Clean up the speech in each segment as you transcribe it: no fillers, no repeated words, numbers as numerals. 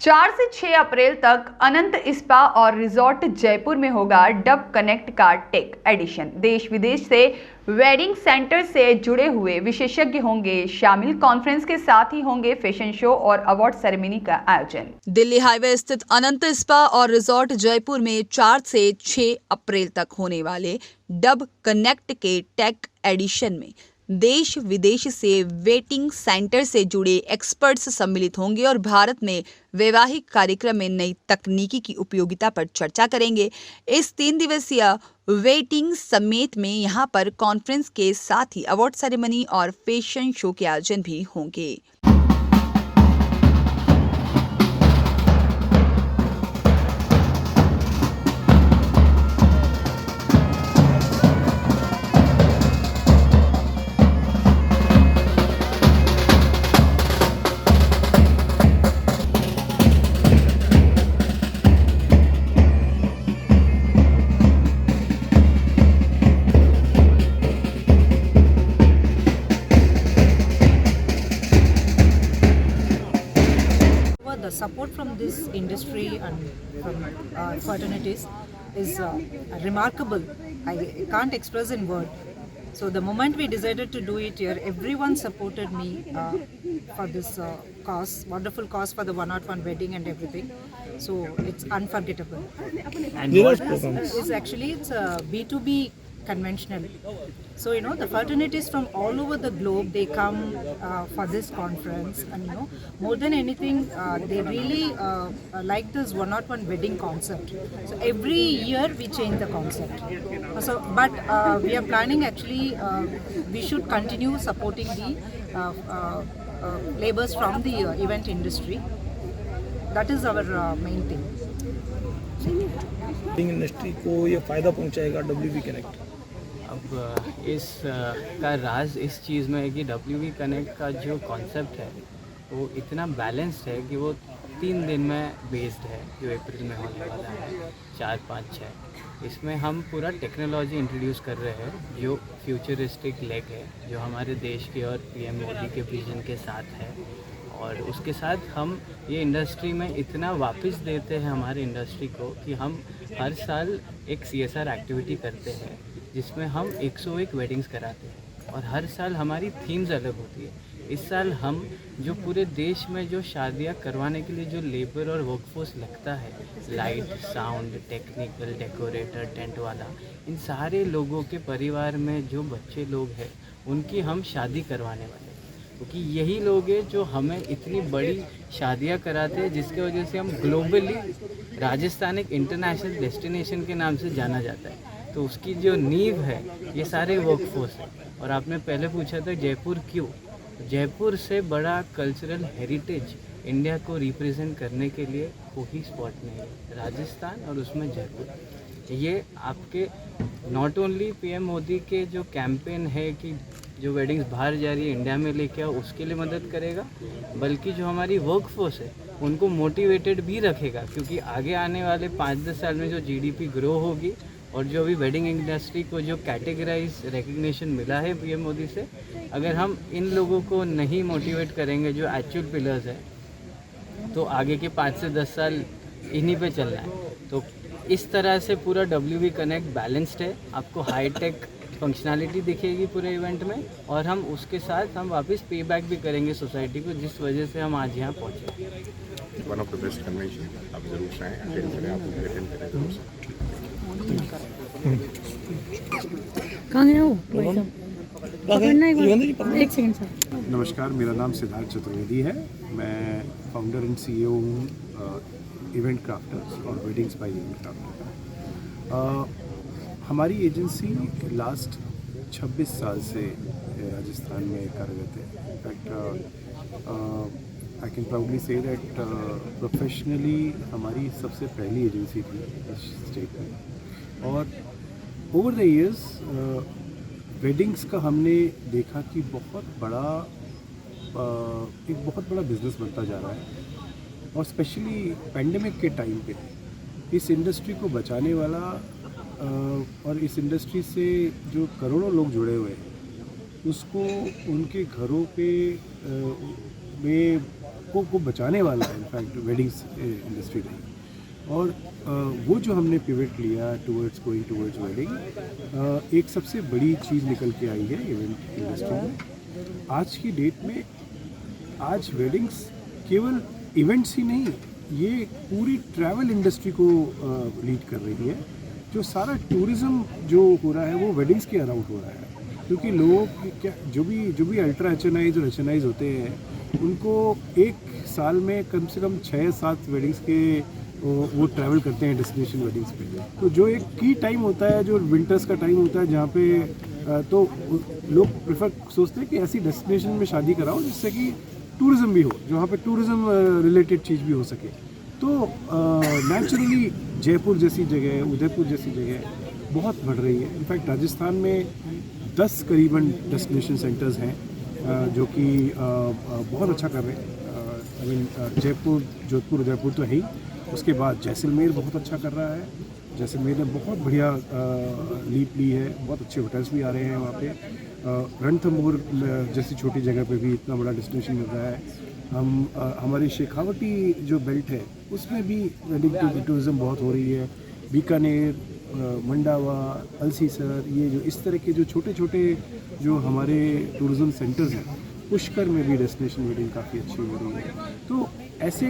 4 से 6 अप्रैल तक अनंत स्पा और रिजॉर्ट जयपुर में होगा डब कनेक्ट का टेक एडिशन। देश विदेश से वेडिंग सेंटर से जुड़े हुए विशेषज्ञ होंगे शामिल। कॉन्फ्रेंस के साथ ही होंगे फैशन शो और अवार्ड सेरेमनी का आयोजन। दिल्ली हाईवे स्थित अनंत स्पा और रिजॉर्ट जयपुर में 4 से 6 अप्रैल तक होने वाले डब कनेक्ट के टेक एडिशन में देश विदेश से वेटिंग सेंटर से जुड़े एक्सपर्ट्स सम्मिलित होंगे और भारत में वैवाहिक कार्यक्रम में नई तकनीकी की उपयोगिता पर चर्चा करेंगे। इस 3 दिवसीय वेटिंग समेट में यहां पर कॉन्फ्रेंस के साथ ही अवार्ड सेरेमनी और फैशन शो के आयोजन भी होंगे। The support from this industry and from fraternities is remarkable. I can't express in word. So the moment we decided to do it here, everyone supported me for this cause, wonderful cause for the 101 wedding and everything. So it's unforgettable. And what It's actually it's a B2B conventional. So the fraternities from all over the globe, they come for this conference, and more than anything they really like this 101 wedding concept. So every year we change the concept. So but we are planning actually we should continue supporting the labors from the event industry. That is our main thing. Industry को ये फ़ायदा पहुंचाएगा WB connect? अब इस का राज इस चीज़ में है कि WB कनेक्ट का जो कॉन्सेप्ट है वो इतना बैलेंस्ड है कि वो 3 दिन में बेस्ड है, जो अप्रैल में होने वाला है 4, 5, 6। इसमें हम पूरा टेक्नोलॉजी इंट्रोड्यूस कर रहे हैं जो फ्यूचरिस्टिक लेग है, जो हमारे देश के और PM मोदी के विजन के साथ है। और उसके साथ हम ये इंडस्ट्री में इतना वापस देते हैं हमारे इंडस्ट्री को कि हम हर साल एक CSR एक्टिविटी करते हैं जिसमें हम 101 वेडिंग्स कराते हैं और हर साल हमारी थीम्स अलग होती है। इस साल हम जो पूरे देश में जो शादियां करवाने के लिए जो लेबर और वर्कफोर्स लगता है, light, sound, technical, decorator, tent वाला, इन सारे लोगों के परिवार में जो बच्चे लोग हैं उनकी हम शादी करवाने वाले हैं, क्योंकि यही लोग हैं जो हमें इतनी बड़ी शादियां कराते हैं जिसके वजह से हम ग्लोबली राजस्थान एक इंटरनेशनल डेस्टिनेशन के नाम से जाना जाता है। तो उसकी जो नींव है ये सारे वर्कफोर्स है। और आपने पहले पूछा था जयपुर क्यों? जयपुर से बड़ा कल्चरल हेरिटेज इंडिया को रिप्रेजेंट करने के लिए कोई स्पॉट नहीं है। राजस्थान और उसमें जयपुर, ये आपके नॉट ओनली PM मोदी के जो कैंपेन है कि जो वेडिंग्स बाहर जा रही है इंडिया में लेके आओ, उसके लिए मदद करेगा, बल्कि जो हमारी वर्कफोर्स है उनको मोटिवेटेड भी रखेगा, क्योंकि आगे आने वाले 5-10 साल में जो GDP ग्रो होगी और जो अभी वेडिंग इंडस्ट्री को जो कैटेगराइज रिकग्निशन मिला है PM मोदी से, अगर हम इन लोगों को नहीं मोटिवेट करेंगे जो एक्चुअल पिलर्स है, तो आगे के 5 से 10 साल इन्हीं पे चलना है। तो इस तरह से पूरा WB कनेक्ट बैलेंस्ड है। आपको हाईटेक फंक्शनैलिटी दिखेगी पूरे इवेंट में, और हम उसके साथ हम वापस पे बैक भी करेंगे सोसाइटी को, जिस वजह से हम आज यहाँ पहुँचे। One of the best convention, आप जरूर आएँ, अटेंड करें, आप अटेंड करें जरूर से। कहाँ गया वो? पकड़ना एक सेकंड सर। नमस्कार, मेरा नाम सिद्धार्थ चतुर्वेदी है। मैं फाउंडर एंड CEO हूँ इवेंट क्राफ्टर्स और वेडिंग्स बाय इवेंट क्राफ्टर का। हमारी एजेंसी लास्ट 26 साल से राजस्थान में कार्यरत है। In fact I can proudly say that professionally हमारी सबसे पहली एजेंसी थी इस स्टेट में। और ओवर द ईयर्स वेडिंग्स का हमने देखा कि एक बहुत बड़ा बिजनेस बनता जा रहा है, और स्पेशली पेंडेमिक के टाइम पे इस इंडस्ट्री को बचाने वाला और इस इंडस्ट्री से जो करोड़ों लोग जुड़े हुए हैं उसको उनके घरों पे में लोगों को बचाने वाला इनफैक्ट वेडिंग्स इंडस्ट्री रही। और वो जो हमने पिवट लिया टुवर्ड्स गोइंग टुवर्ड्स वेडिंग, एक सबसे बड़ी चीज़ निकल के आई है इवेंट इंडस्ट्री में। आज की डेट में आज वेडिंग्स केवल इवेंट्स ही नहीं, ये पूरी ट्रैवल इंडस्ट्री को लीड कर रही है। जो सारा टूरिज़्म जो हो रहा है वो वेडिंग्स के अराउंड हो रहा है, क्योंकि लोग क्या जो भी अल्ट्रा एचएनआईज और एचएनआईज होते हैं उनको एक साल में कम से कम 6-7 वेडिंग्स के वो ट्रैवल करते हैं डेस्टिनेशन वेडिंग्स पे। तो जो एक की टाइम होता है, जो विंटर्स का टाइम होता है, जहाँ पे तो लोग प्रेफर सोचते हैं कि ऐसी डेस्टिनेशन में शादी कराओ जिससे कि टूरिज़्म भी हो, जहाँ पे टूरिज़्म रिलेटेड चीज़ भी हो सके। तो नेचुरली जयपुर जैसी जगह, उदयपुर जैसी जगह बहुत बढ़ रही है। इनफैक्ट राजस्थान में 10 करीबन डेस्टिनेशन सेंटर्स हैं जो कि बहुत अच्छा कर रहे हैं। आई मीन जयपुर, जोधपुर, उदयपुर तो है ही, उसके बाद जैसलमेर बहुत अच्छा कर रहा है। जैसलमेर ने बहुत बढ़िया लीप ली है, बहुत अच्छे होटल्स भी आ रहे हैं वहाँ पे। रणथंभौर जैसी छोटी जगह पे भी इतना बड़ा डेस्टिनेशन मिल रहा है। हमारी शेखावटी जो बेल्ट है उसमें भी वेडिंग टूरिज़्म बहुत हो रही है। बीकानेर, मंडावा, अलसीसर, ये जो इस तरह के जो छोटे छोटे जो हमारे टूरिज़्म सेंटर्स हैं, पुष्कर में भी डेस्टिनेशन वेडिंग काफ़ी अच्छी हो रही है। तो ऐसे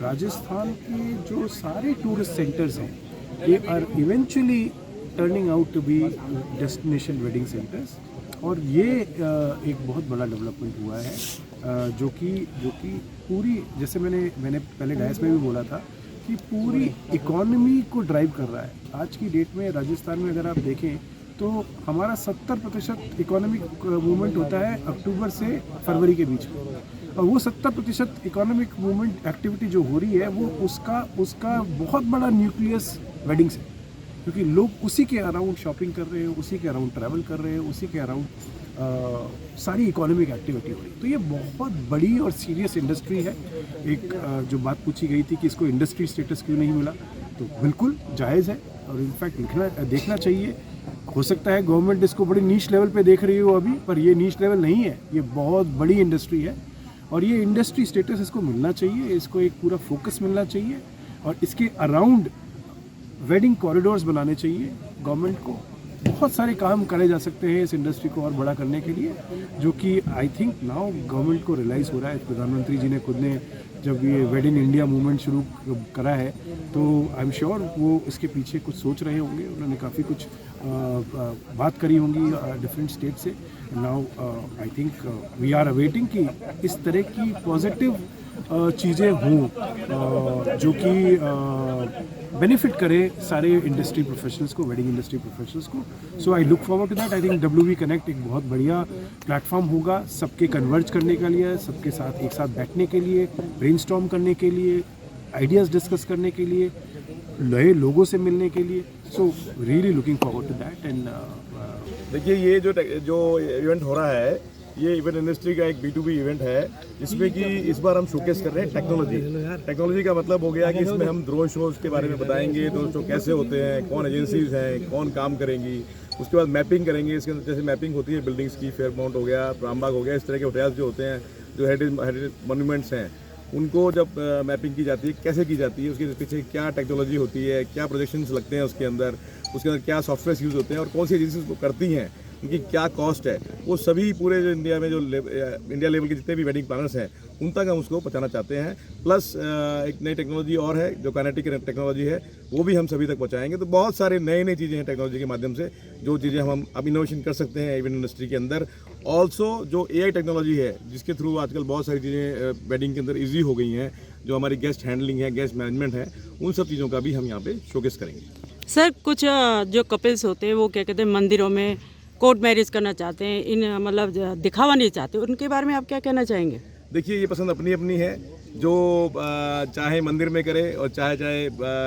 राजस्थान के जो सारे टूरिस्ट सेंटर्स हैं ये are eventually turning out to be destination wedding centres. और ये एक बहुत बड़ा डेवलपमेंट हुआ है जो कि पूरी, जैसे मैंने पहले डायस में भी बोला था कि पूरी इकोनॉमी को ड्राइव कर रहा है। आज की डेट में राजस्थान में अगर आप देखें तो हमारा 70% इकोनॉमिक मूवमेंट होता है अक्टूबर से फरवरी के बीच में, और वो 70% इकोनॉमिक मूवमेंट एक्टिविटी जो हो रही है वो उसका बहुत बड़ा न्यूक्लियस वेडिंग्स है, क्योंकि लोग उसी के अराउंड शॉपिंग कर रहे हैं, उसी के अराउंड ट्रैवल कर रहे हैं, उसी के अराउंड सारी इकोनॉमिक एक्टिविटी हो रही है। तो ये बहुत बड़ी और सीरियस इंडस्ट्री है। एक जो बात पूछी गई थी कि इसको इंडस्ट्री स्टेटस क्यों नहीं मिला, तो बिल्कुल जायज़ है और इनफैक्ट देखना चाहिए। हो सकता है गवर्नमेंट इसको बड़ी नीश लेवल पे देख रही हो अभी, पर ये नीश लेवल नहीं है, ये बहुत बड़ी इंडस्ट्री है और ये इंडस्ट्री स्टेटस इसको मिलना चाहिए, इसको एक पूरा फोकस मिलना चाहिए और इसके अराउंड वेडिंग कॉरिडोर्स बनाने चाहिए गवर्नमेंट को। बहुत सारे काम करे जा सकते हैं इस इंडस्ट्री को और बड़ा करने के लिए, जो कि आई थिंक नाउ गवर्नमेंट को रियलाइज़ हो रहा है। प्रधानमंत्री जी ने खुद ने जब ये वेड इन इंडिया मूवमेंट शुरू करा है तो आई एम श्योर वो इसके पीछे कुछ सोच रहे होंगे, उन्होंने काफ़ी कुछ बात करी होंगी डिफरेंट स्टेट से। Now I think we are awaiting कि इस तरह की पॉजिटिव चीज़ें हों जो कि बेनिफिट करे सारे इंडस्ट्री प्रोफेशनल्स को, वेडिंग इंडस्ट्री प्रोफेशनल्स को। So I look forward to that. I think WV connect एक बहुत बढ़िया प्लेटफॉर्म होगा सबके कन्वर्ज करने के लिए, सबके साथ एक साथ बैठने के लिए, ब्रेनस्टॉर्म करने के लिए, आइडियाज़ डिस्कस करने के लिए, नए लोगों से मिलने के लिए। So really looking forward to that. And देखिए ये जो इवेंट हो रहा है ये इवेंट इंडस्ट्री का एक B2B इवेंट है, जिसमें कि इस बार हम शोकेस कर रहे हैं टेक्नोलॉजी का मतलब हो गया कि इसमें हम ड्रोन शोज के बारे में बताएंगे, ड्रोन शो कैसे होते हैं, कौन एजेंसीज हैं, कौन काम करेंगी। उसके बाद मैपिंग करेंगे, इसके अंदर जैसे मैपिंग होती है बिल्डिंग्स की, फेयरमाउंट हो गया, रामबाग हो गया, इस तरह के होटल्स जो होते हैं जो हेरिटेज मोन्यूमेंट्स हैं, उनको जब मैपिंग की जाती है कैसे की जाती है, उसके पीछे क्या टेक्नोलॉजी होती है, क्या प्रोजेक्शंस लगते हैं उसके अंदर क्या सॉफ्टवेयर यूज़ होते हैं और कौन सी एजेंसीज को करती हैं, उनकी क्या कॉस्ट है, वो सभी पूरे जो इंडिया में जो इंडिया लेवल के जितने भी वेडिंग प्लानर्स हैं उन तक हम उसको पहुंचाना चाहते हैं। प्लस एक नई टेक्नोलॉजी और है जो काइनेटिक टेक्नोलॉजी है, वो भी हम सभी तक पहुंचाएंगे। तो बहुत सारे नई चीज़ें हैं टेक्नोलॉजी के माध्यम से, जो चीज़ें हम अब इनोवेशन कर सकते हैं इवेंट इंडस्ट्री के अंदर। ऑल्सो जो AI टेक्नोलॉजी है जिसके थ्रू आजकल बहुत सारी चीज़ें वेडिंग के अंदर ईजी हो गई हैं, जो हमारी गेस्ट हैंडलिंग है, गेस्ट मैनेजमेंट है, उन सब चीज़ों का भी हम यहाँ पे शोकेस करेंगे। सर कुछ जो कपल्स होते हैं वो क्या कहते हैं मंदिरों में कोर्ट मैरिज करना चाहते हैं, इन मतलब दिखावा नहीं चाहते, उनके बारे में आप क्या कहना चाहेंगे? देखिए ये पसंद अपनी अपनी है, जो चाहे मंदिर में करे और चाहे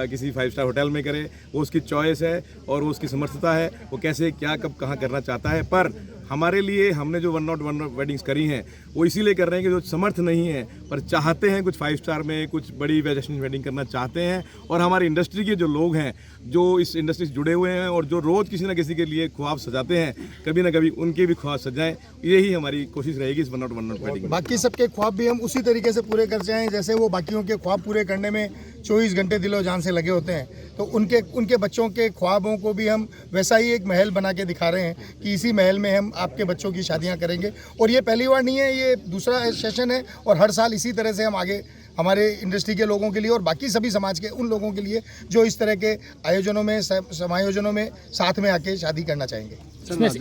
किसी 5 स्टार होटल में करे, वो उसकी चॉइस है और वो उसकी समर्थता है, वो कैसे क्या कब कहाँ करना चाहता है। पर हमारे लिए हमने जो 101 वेडिंग्स करी हैं वो इसीलिए कर रहे हैं कि जो समर्थ नहीं है पर चाहते हैं कुछ 5 स्टार में कुछ बड़ी वेकेशन वेडिंग करना चाहते हैं, और हमारी इंडस्ट्री के जो लोग हैं जो इस इंडस्ट्री से जुड़े हुए हैं और जो रोज़ किसी ना किसी के लिए ख्वाब सजाते हैं, कभी ना कभी उनके भी ख्वाब सजाएं, यही हमारी कोशिश रहेगी इस वन नॉट वेडिंग में। बाकी सबके ख्वाब भी हम उसी तरीके से पूरे कर जाएं जैसे वो बाकियों के ख्वाब पूरे करने में 24 घंटे दिलो जान से लगे होते हैं। तो उनके बच्चों के ख्वाबों को भी हम वैसा ही एक महल बना के दिखा रहे हैं कि इसी महल में हम आपके बच्चों की शादियां करेंगे। और ये पहली बार नहीं है, ये दूसरा सेशन है और हर साल इसी तरह से हम आगे हमारे इंडस्ट्री के लोगों के लिए और बाकी सभी समाज के उन लोगों के लिए जो इस तरह के आयोजनों में समायोजनों में साथ में आके शादी करना चाहेंगे।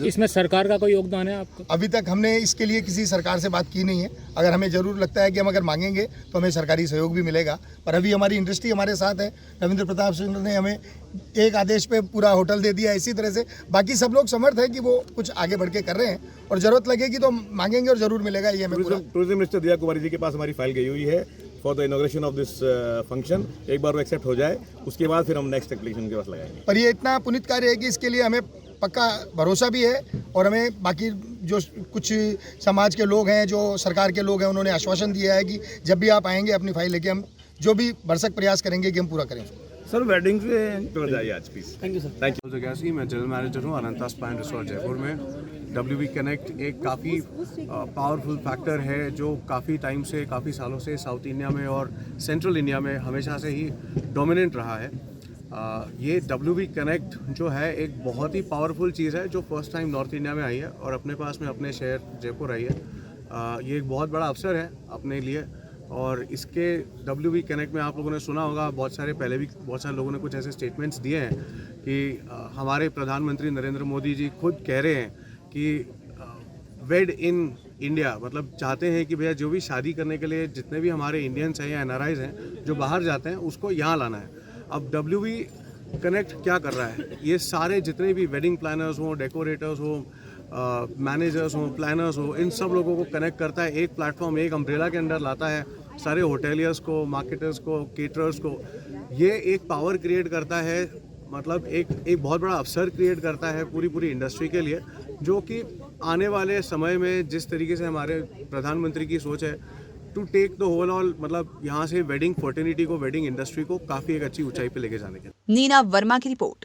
इसमें सरकार का कोई योगदान है आपको? अभी तक हमने इसके लिए किसी सरकार से बात की नहीं है। अगर हमें ज़रूर लगता है कि हम अगर मांगेंगे तो हमें सरकारी सहयोग भी मिलेगा, पर अभी हमारी इंडस्ट्री हमारे साथ है। रविंद्र प्रताप सिंह ने हमें एक आदेश पे पूरा होटल दे दिया। इसी तरह से बाकी सब लोग समर्थ है कि वो कुछ आगे बढ़ के कर रहे हैं और ज़रूरत लगेगी तो मांगेंगे और ज़रूर मिलेगा। ये हमें टूरिज्म मिनिस्टर दिया कुमारी जी के पास हमारी फाइल गई हुई है for the inauguration of this function. एक बार वो एक्सेप्ट हो जाए उसके बाद फिर हम नेक्स्ट एप्लीकेशन के पास लगाएंगे। पर ये इतना पुनीत कार्य है कि इसके लिए हमें पक्का भरोसा भी है और हमें बाकी जो कुछ समाज के लोग हैं, जो सरकार के लोग हैं, उन्होंने आश्वासन दिया है कि जब भी आप आएंगे अपनी फाइल लेके हम जो भी भरसक प्रयास करेंगे कि हम पूरा करें। सर वेडिंग से जाइए आज please. Thank you sir. Thank you. जगैसी, मैं जनरल मैनेजर हूँ Ananta spa and resort Jaipur में। WV कनेक्ट एक काफ़ी पावरफुल फैक्टर है जो काफ़ी टाइम से, काफ़ी सालों से साउथ इंडिया में और सेंट्रल इंडिया में हमेशा से ही डोमिनेंट रहा है। ये WV कनेक्ट जो है एक बहुत ही पावरफुल चीज़ है जो फर्स्ट टाइम नॉर्थ इंडिया में आई है और अपने पास में अपने शहर जयपुर आई है। ये एक बहुत बड़ा अवसर है अपने लिए और इसके WV कनेक्ट में आप लोगों ने सुना होगा, पहले भी बहुत सारे लोगों ने कुछ ऐसे स्टेटमेंट्स दिए हैं कि हमारे प्रधानमंत्री नरेंद्र मोदी जी खुद कह रहे हैं कि वेड इन इंडिया, मतलब चाहते हैं कि भैया जो भी शादी करने के लिए जितने भी हमारे इंडियंस हैं या NRIs हैं जो बाहर जाते हैं उसको यहाँ लाना है। अब WV कनेक्ट क्या कर रहा है, ये सारे जितने भी वेडिंग प्लानर्स हों, डेकोरेटर्स हों, मैनेजर्स हों, प्लानर्स हों, इन सब लोगों को कनेक्ट करता है। एक प्लेटफॉर्म, एक अम्ब्रेला के अंडर लाता है सारे होटेलियर्स को, मार्केटर्स को, केटरर्स को। ये एक पावर क्रिएट करता है, मतलब एक बहुत बड़ा अवसर क्रिएट करता है पूरी इंडस्ट्री के लिए, जो कि आने वाले समय में जिस तरीके से हमारे प्रधानमंत्री की सोच है to take the whole all, मतलब यहाँ से वेडिंग फर्टिनिटी को, वेडिंग इंडस्ट्री को काफ़ी एक अच्छी ऊंचाई पे लेके जाने के। नीना वर्मा की रिपोर्ट।